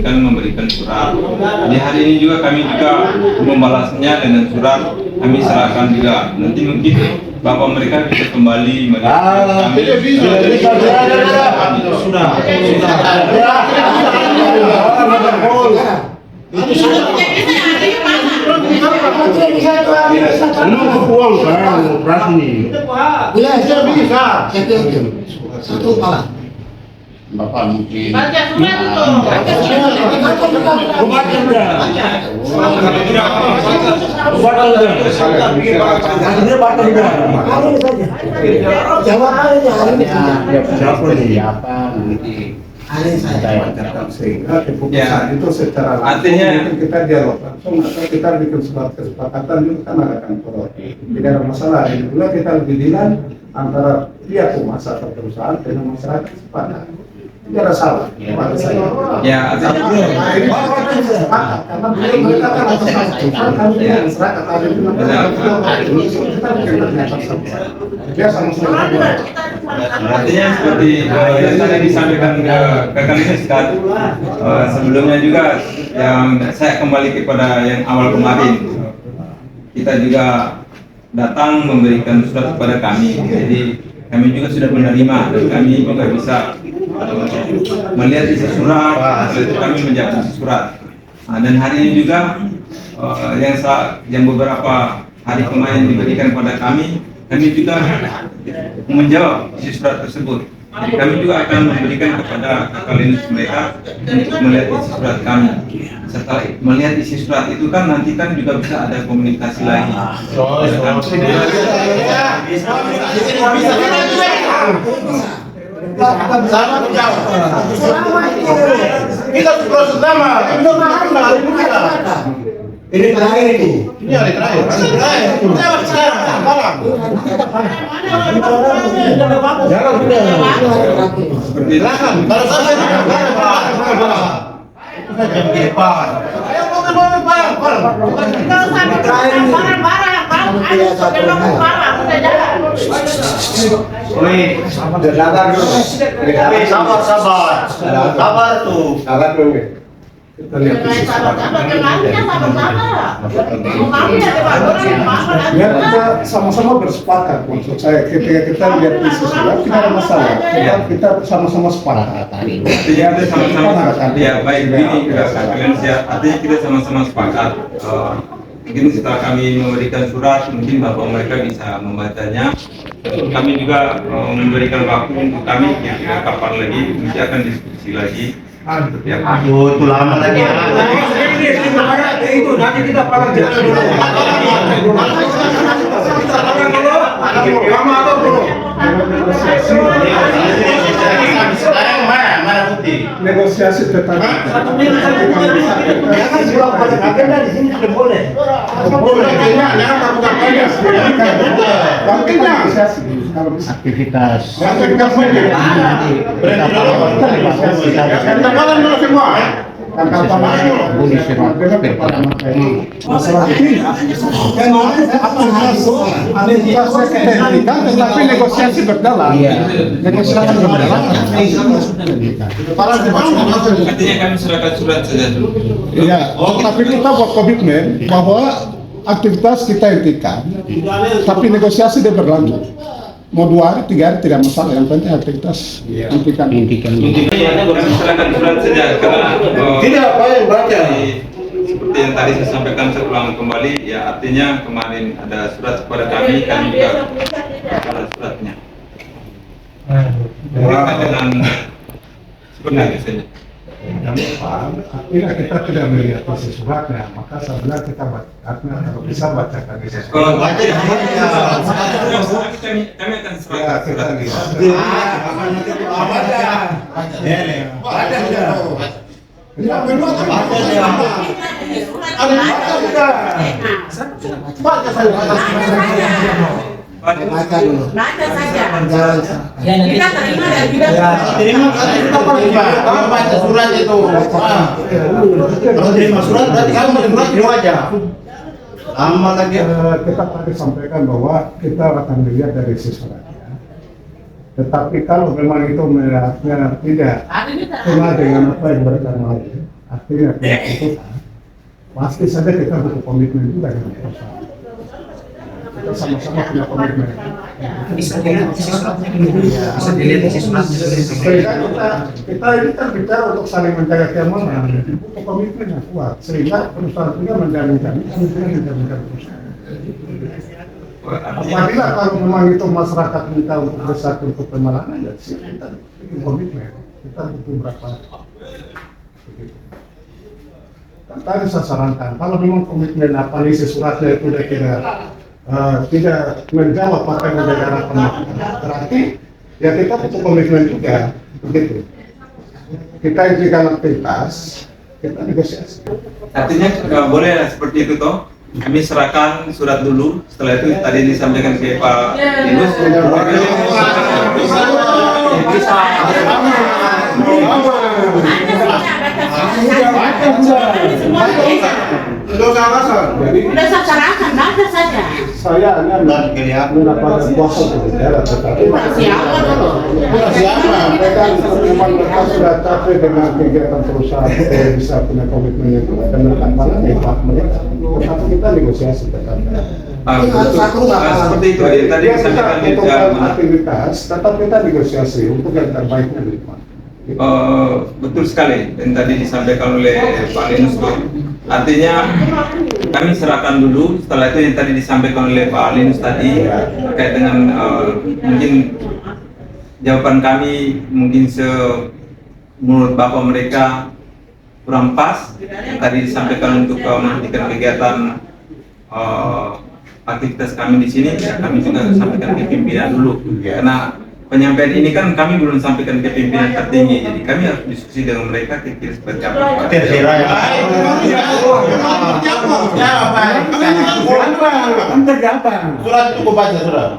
Kan memberikan surat. Di hari ini juga kami juga membalasnya dengan surat. Kami serahkan juga. Nanti mungkin bapak mereka bisa kembali melihat kami. Uang kan berani. Bisa bisa. Satu malam. Bapak mungkin Baca surat itu. Sehingga keputusan itu secara langsung kita dialog langsung atau kita bikin surat kesepakatan itu kan ada kantor. Tidak ada masalah. Ini pula kita didilan antara pihak humas atau perusahaan dengan masyarakat sepakat. Tidak ada salah. Ya, karena beliau mereka kan atas keputusan kami dengan masyarakat ada di dia sama-sama. artinya seperti yang tadi disampaikan ke kalian sekat sebelumnya juga yang saya kembali kepada yang awal kemarin, kita juga datang memberikan surat kepada kami, jadi kami juga sudah menerima dan kami juga bisa melihat isi surat, itu kami menjawab isi surat. Dan hari ini juga yang beberapa hari kemarin diberikan kepada kami juga menjawab isi surat tersebut. Jadi kami juga akan memberikan kepada kakak linus mereka untuk melihat isi surat kami. Setelah melihat isi surat itu kan nanti kan juga bisa ada komunikasi lagi. kita proses lama. Ini terakhir ini. Ini hari terakhir. Jangan silakan. Kalau saya sabar tuh. Kita lihat biar kita sama-sama bersepakat. Maksud saya ketika kita lihat isi surat tidak ada masalah. Kita sama-sama sepakat. Artinya kita sama-sama ya baik ini kalian siap. Artinya kita sama-sama sepakat. Mungkin setelah kami memberikan surat, mungkin bapak mereka bisa membacanya. Kami juga memberikan waktu untuk kami ya, kapan lagi nanti akan diskusi lagi. Ya, aduh, itu lama lagi. Itu nanti kita pakai jalan dulu. Lama atau belum? Mana bukti? Negosiasi tentang Jangan bilang pada agenda di sini tidak boleh. Aktivitas. masalah ini tetapi negosiasi berjalan. Negosiasi berjalan. artinya kami serahkan surat saja dulu. Iya, tapi kita buat komitmen bahwa aktivitas kita hentikan, tapi negosiasi dia berlanjut. Mau 2 hari, 3 hari tidak masalah. Yang penting aktivitas hentikan. Kami serahkan surat saja karena Tidak apa yang baca. seperti yang tadi saya sampaikan, saya ulang kembali ya, artinya kemarin ada surat kepada kami juga ada suratnya. Berkaitan dengan seperti itu saja. Bila kita tidak melihat isi suratnya, maka sebenarnya kita bacakan, kalau bisa bacakan isi surat. Kalau baca kami akan serahkan surat ini. Baca dulu. Baca saja. Kita terima dan tidak Terima kasih kamu baca surat itu. Kalau terima surat berarti kamu menerima terima aja. Lama lagi. Kita tadi sampaikan bahwa kita akan dilihat dari isi suratnya. Tetapi kalau memang itu tidak kena dengan apa yang mereka mau, akhirnya kita putuskan, pasti saja kita butuh komitmen juga dengan perusahaan. Kita sama-sama punya komitmen. Bisa dilihat isi suratnya. Kita ini kan bicara untuk saling menjaga keamanan, butuh komitmen yang kuat, sehingga perusahaan juga menjaminkan, menjaminkan perusahaan. Apabila kalau memang itu masyarakat minta untuk besar untuk pemalangan, ya kita bikin komitmen, kita butuh berapa. Kan tadi saya sarankan, kalau memang komitmen apa isi suratnya itu tidak menjawab apa yang menjadi harapan masyarakat, berarti ya kita butuh komitmen juga, begitu. Kita izinkan aktivitas, kita negosiasi. Artinya boleh seperti itu toh? Kami serahkan surat dulu, setelah itu tadi disampaikan ke Pak Linus. Udah sasaran, baca saja. Saya hanya mendapatkan kuasa berbicara, tetapi Siapa dulu? siapa? Mereka memang mereka sudah capek dengan kegiatan perusahaan, supaya bisa punya komitmen yang kuat dan mereka malah hebat mereka. Tetapi kita negosiasi tetap. Seperti itu ya, tadi disampaikan di untuk aktivitas, tetap kita negosiasi untuk yang terbaiknya di depan. betul sekali yang tadi disampaikan oleh Pak Linus. Artinya kami serahkan dulu, setelah itu yang tadi disampaikan oleh Pak Linus tadi terkait dengan mungkin jawaban kami mungkin menurut Bapak mereka kurang pas yang tadi disampaikan untuk menghentikan kegiatan aktivitas kami di sini, kami juga sampaikan ke pimpinan dulu karena penyampaian ini kan kami belum sampaikan ke pimpinan tertinggi, jadi kami harus diskusi dengan mereka kira-kira seperti apa. Terserah ya. Surat itu kau baca surat.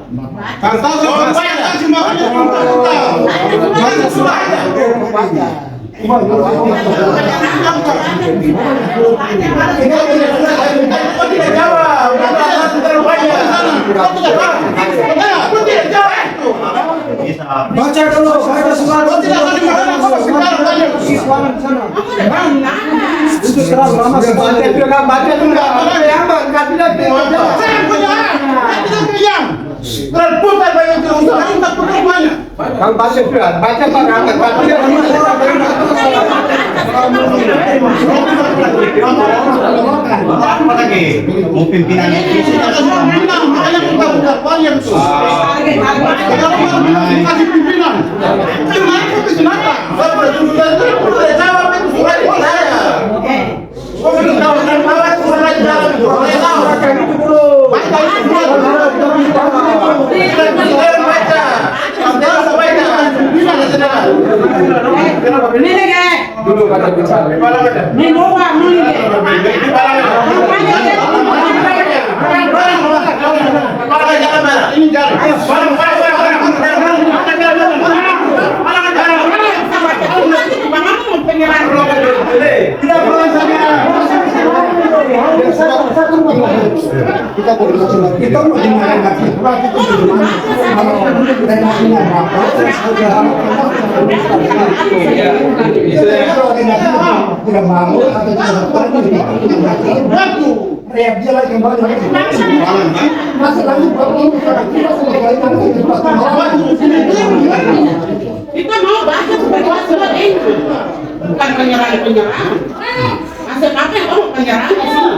Baca dulu, baca surat. Itu serang lama sekali. Baca dulu. Kang baca surat, baca Apa lagi? Mau pimpinan dulu kata bicara. Ini bawa muli. Kita mau dimana lagi? Tidak mau reak dia lagi kembali Kita mau baca sebagai surat itu, bukan penyerang. Masih apa yang kamu penyerang di sini?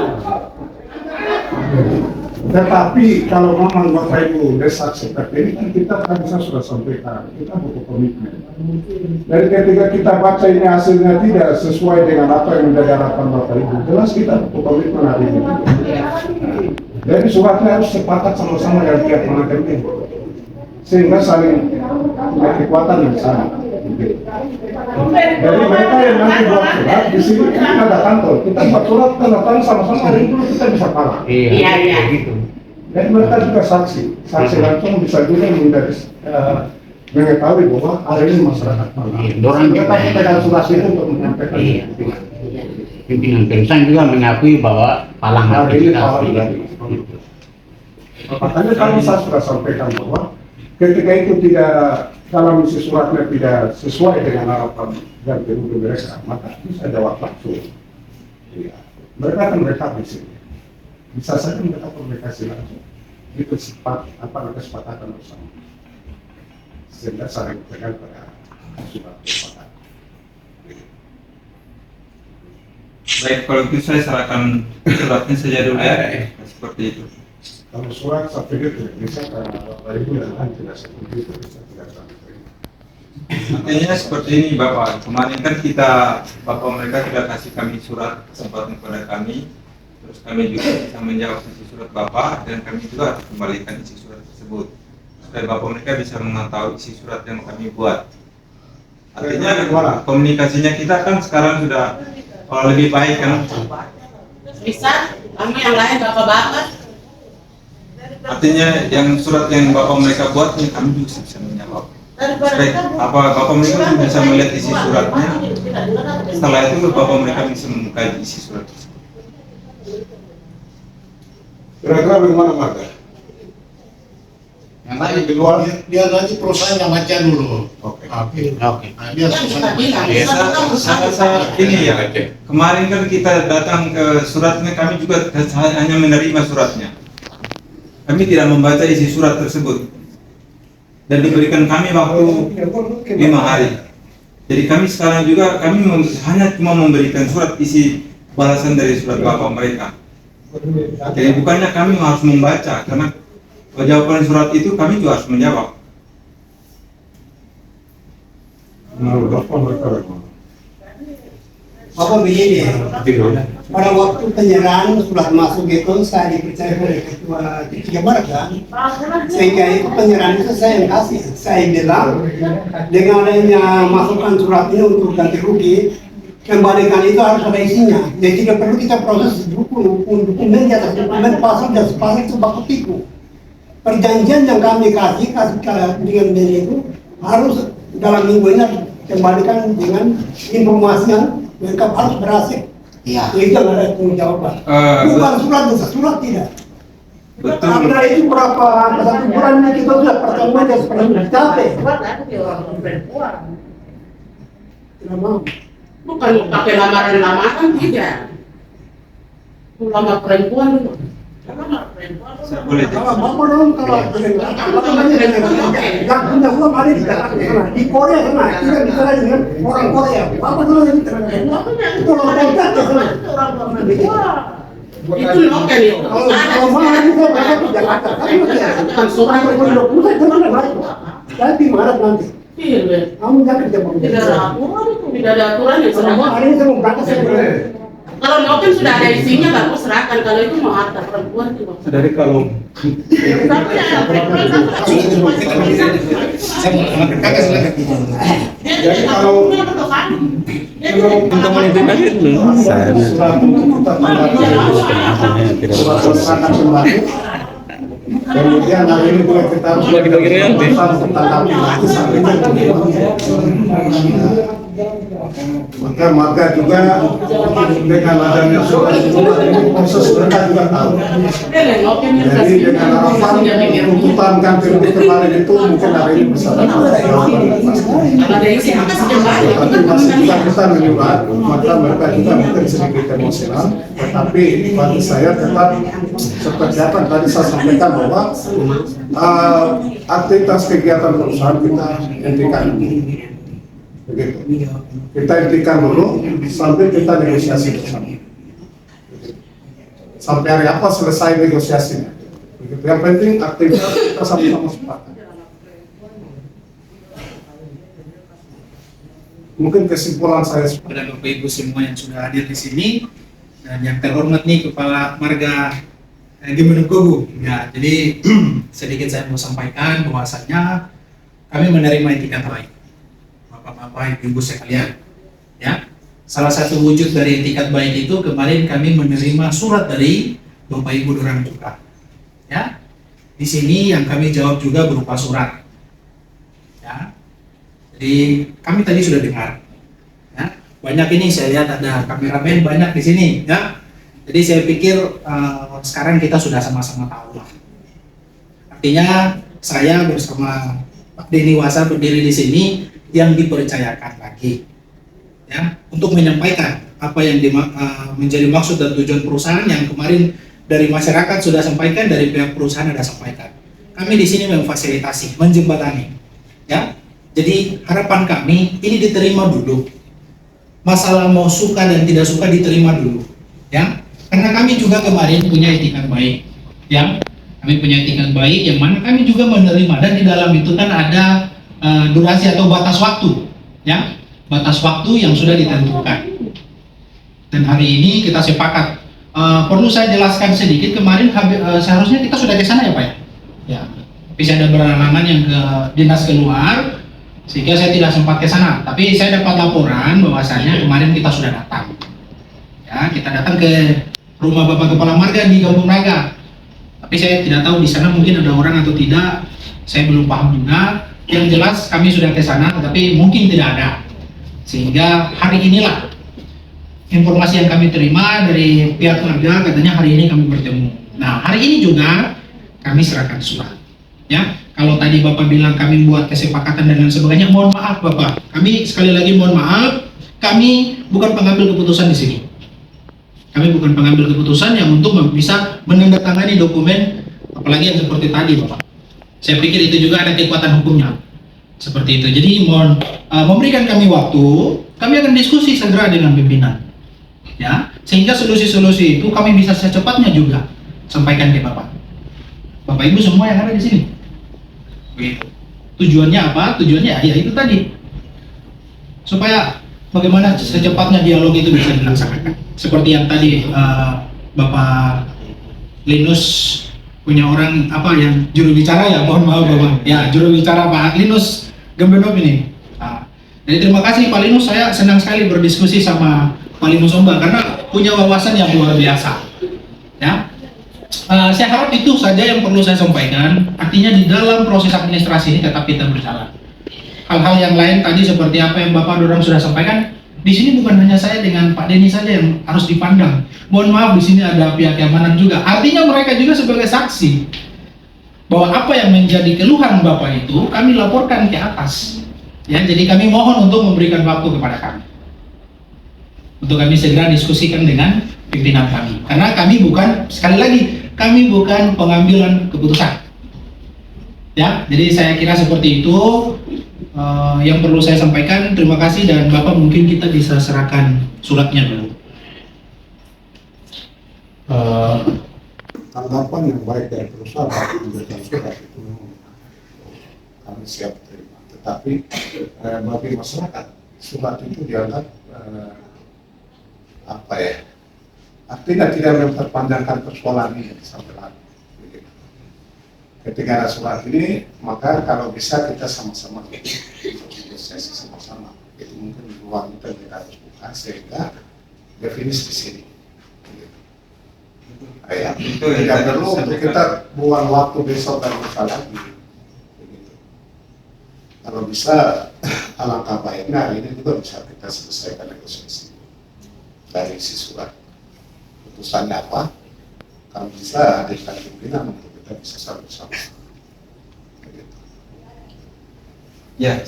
Tetapi kalau memang Bapak Ibu desak seperti ini kan kita kan bisa sudah sampaikan, kita butuh komitmen. Dari ketika kita baca ini hasilnya tidak sesuai dengan apa yang menjadi harapan Bapak Ibu, jelas kita butuh komitmen hari ini. Jadi suratnya harus sepakat sama-sama yang tiap mengakhiri, sehingga saling punya kekuatan yang sama. Jadi mereka yang nanti buat surat di sini kan ada kantor, kita buat surat tanda tangan sama-sama hari itu kita bisa kalah. Iya. Gitu. Dan mereka juga saksi langsung bisa juga menjadi mengetahui bahwa hari ini masyarakat Malang. Dorang Kita pegang surat itu untuk menyampaikan. pimpinan perusahaan juga mengakui bahwa Palang Hari ini aktivitas. Palang. Makanya kami saya sudah sampaikan bahwa ketika itu tidak kalau isi suratnya tidak sesuai dengan harapan dan kebutuhan mereka, maka bisa jawab langsung. Ya. Mereka akan merevisi. Bisa saja mereka komunikasi langsung. Itu kesepakatan bersama. Sehingga saling berpegang pada surat kesepakatan. Baik, kalau itu saya serahkan suratnya saja dulu ya. Seperti itu. Kalau surat saya pikir tidak bisa karena dari bulan tidak seperti itu, bisa tidak sampai. Artinya seperti ini Bapak, kemarin kan Bapak mereka sudah kasih kami surat kesempatan kepada kami, terus kami juga bisa menjawab isi surat Bapak dan kami juga kembalikan isi surat tersebut supaya Bapak mereka bisa mengetahui isi surat yang kami buat. Artinya komunikasinya kita kan sekarang sudah lebih baik kan? Bisa, kami yang lain bapak-bapak. Artinya yang surat yang Bapak mereka buat ini kami juga bisa menjawab. Baik, Bapak mereka bisa melihat isi suratnya. Setelah itu Bapak mereka bisa membuka isi surat tersebut. Kira-kira bagaimana Marga? Yang lain di luar dia lagi perusahaan yang baca dulu. Oke. Oke. Nah, dia susah. Saya ini ya, kemarin kan kita datang ke suratnya, kami juga hanya menerima suratnya. Kami tidak membaca isi surat tersebut. Dan diberikan kami waktu 5 hari. Jadi kami sekarang juga hanya cuma memberikan surat isi balasan dari surat Bapak mereka. Jadi bukannya kami harus membaca, karena jawaban surat itu kami juga harus menjawab. Menurut Bapak mereka bagaimana? Bapak begini, pada waktu penyerahan surat masuk itu saya dipercaya oleh ketua tiga marga, sehingga itu penyerahan itu saya yang kasih. Saya bilang dengan adanya masukan surat ini untuk ganti rugi, kembalikan itu harus ada isinya. Jadi tidak perlu kita proses dokumen di atas dokumen pasal dan pasal itu baku tipu. Perjanjian yang kami kasih dengan BNI itu harus dalam minggu ini kembalikan dengan informasi yang lengkap, harus berhasil. Iya. Itu yang ada tanggung jawaban. Bukan surat tidak. Betul. Karena itu berapa 1 bulan ini kita sudah pertemuan dan seperti capek. Tidak mau. Bukan pakai lamaran-lamaran, tidak. Lamar perempuan dulu. Saya boleh Kalau bapak dong kalau yang punya uang ada di sana, di Korea sana, kita bicara dengan orang Korea. Bapak dulu yang itu orang kontak ke sana. Itu lokal itu. Kalau mahal itu berapa di Jakarta? Kan surat berpondok pusat sana baik. Tapi marah nanti. Iya, Kamu jangan jawab. tidak ada aturan itu, tidak ada aturan yang Kalau seragam. hari ini saya mau berangkat saya Kalau mungkin sudah ada isinya, baru serahkan. Kalau itu mau harta perempuan itu. Dari kalau Jadi kalau- untuk surat untuk kita surat kembali. Kemudian hari ini juga kita harus untuk tanggapi lagi sampai maka marga juga dengan adanya surat ini proses mereka juga tahu. Jadi dengan harapan tuntutan ganti rugi kemarin itu mungkin hari ini bisa dapat jawaban. ada isi apa sekembali. Tapi masih kita menyurat, maka mereka juga mungkin sedikit emosional. Tetapi bagi saya tetap seperti apa tadi saya sampaikan bahwa aktivitas kegiatan perusahaan kita hentikan. Begitu. Kita hentikan dulu sampai kita negosiasi bersama. Sampai hari apa selesai negosiasinya. Begitu. Yang penting aktivitas kita sama-sama sepakat. Mungkin kesimpulan saya kepada Bapak Ibu semua yang sudah hadir di sini dan yang terhormat nih Kepala Marga Gemenuk. Ya, jadi sedikit saya mau sampaikan bahwasanya kami menerima etikat baik, Bapak-bapak, Ibu sekalian. Ya, salah satu wujud dari etikat baik itu kemarin kami menerima surat dari Bapak Ibu Dorang Cuka. Ya, di sini yang kami jawab juga berupa surat. Ya, jadi kami tadi sudah dengar, ya, banyak ini saya lihat ada kameramen banyak di sini, ya. Jadi saya pikir sekarang kita sudah sama-sama tahu lah. Artinya saya bersama Pak Denny Wasa berdiri di sini yang dipercayakan lagi, ya, untuk menyampaikan apa yang menjadi maksud dan tujuan perusahaan yang kemarin dari masyarakat sudah sampaikan, dari pihak perusahaan ada sampaikan. Kami di sini memfasilitasi, menjembatani, ya. Jadi harapan kami ini diterima dulu. Masalah mau suka dan tidak suka diterima dulu, ya. Karena kami juga kemarin punya etikat baik, ya. Kami punya etikat baik yang mana kami juga menerima, dan di dalam itu kan ada durasi atau batas waktu, ya, batas waktu yang sudah ditentukan. Dan hari ini kita sepakat. Perlu saya jelaskan sedikit, kemarin seharusnya kita sudah ke sana ya Pak ya? Ya, bisa ada berhalangan yang ke dinas keluar, sehingga saya tidak sempat ke sana. Tapi saya dapat laporan bahwasanya kemarin kita sudah datang. Ya, kita datang ke rumah Bapak Kepala Marga di Kampung Naga. Tapi saya tidak tahu di sana mungkin ada orang atau tidak, saya belum paham juga. Yang jelas kami sudah ke sana, tetapi mungkin tidak ada. Sehingga hari inilah informasi yang kami terima dari pihak keluarga, katanya hari ini kami bertemu. Nah, hari ini juga kami serahkan surat. Ya, kalau tadi Bapak bilang kami buat kesepakatan dan lain sebagainya, mohon maaf Bapak. Kami sekali lagi mohon maaf, kami bukan pengambil keputusan di sini. Kami bukan pengambil keputusan yang untuk bisa menandatangani dokumen, apalagi yang seperti tadi Bapak. Saya pikir itu juga ada kekuatan hukumnya. Seperti itu. Jadi mohon memberikan kami waktu, kami akan diskusi segera dengan pimpinan. Ya, sehingga solusi-solusi itu kami bisa secepatnya juga sampaikan ke Bapak. Bapak Ibu semua yang ada di sini. Begitu. Tujuannya apa? Tujuannya ya itu tadi. Supaya bagaimana secepatnya dialog itu bisa dilaksanakan. Seperti yang tadi Bapak Linus punya orang apa yang juru bicara ya, mohon maaf Bapak. Ya, juru bicara Pak Linus Gembenop ini. Nah, jadi terima kasih Pak Linus, saya senang sekali berdiskusi sama Pak Linus Omba karena punya wawasan yang luar biasa. Ya. Saya harap itu saja yang perlu saya sampaikan. Artinya di dalam proses administrasi ini tetap kita berjalan. Hal-hal yang lain tadi seperti apa yang Bapak Dorang sudah sampaikan, di sini bukan hanya saya dengan Pak Denny saja yang harus dipandang. Mohon maaf, di sini ada pihak keamanan juga. Artinya mereka juga sebagai saksi bahwa apa yang menjadi keluhan Bapak itu kami laporkan ke atas. Ya, jadi kami mohon untuk memberikan waktu kepada kami. Untuk kami segera diskusikan dengan pimpinan kami. Karena kami bukan, sekali lagi, kami bukan pengambilan keputusan. Ya, jadi saya kira seperti itu. Yang perlu saya sampaikan, terima kasih, dan Bapak mungkin kita bisa serahkan suratnya dulu. Tanggapan yang baik dari perusahaan memberikan surat itu kami siap terima. Tetapi bagi masyarakat surat itu dianggap apa ya? Artinya tidak memperpanjangkan persoalan ini sampai lagi. Ketika ada surat ini, maka kalau bisa kita sama-sama negosiasi sama-sama. Itu mungkin ruang itu kita harus buka sehingga definisi di sini. Ya, tidak perlu untuk kita buang waktu besok dan lusa lagi. Begitu. Kalau bisa, alangkah baiknya ini juga bisa kita selesaikan negosiasi dari isi surat. Putusannya apa? Kalau bisa hadirkan pimpinan untuk kita bisa sama-sama. Ya,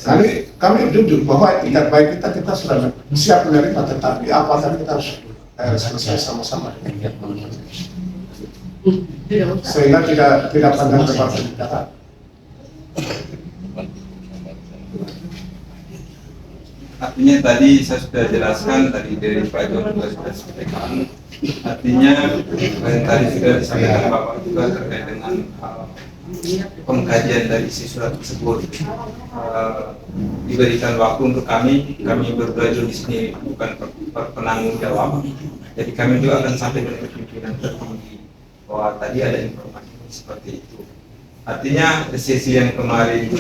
kami jujur bahwa tingkat baik kita sudah siap menerima, tetapi apakah kita harus selesai sama-sama sehingga tidak pandang tempat bicara. Artinya tadi saya sudah jelaskan, tadi dari Pak John juga sudah sampaikan. Artinya yang tadi sudah disampaikan Bapak juga terkait dengan pengkajian dari isi surat tersebut. Diberikan waktu untuk kami berdua di sini bukan penanggung jawab. Jadi kami juga akan sampaikan ke pimpinan tertinggi bahwa tadi ada informasi seperti itu. Artinya sesi yang kemarin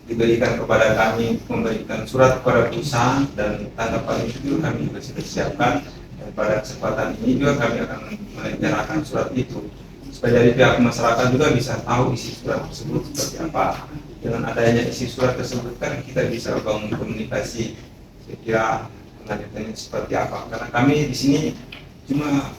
diberikan kepada kami, memberikan surat kepada perusahaan dan tanggapan itu kami juga sudah siapkan, dan pada kesempatan ini juga kami akan menyerahkan surat itu supaya dari pihak masyarakat juga bisa tahu isi surat tersebut seperti apa. Dengan adanya isi surat tersebut kan kita bisa bangun komunikasi, saya kira pengajuannya seperti apa, karena kami di sini cuma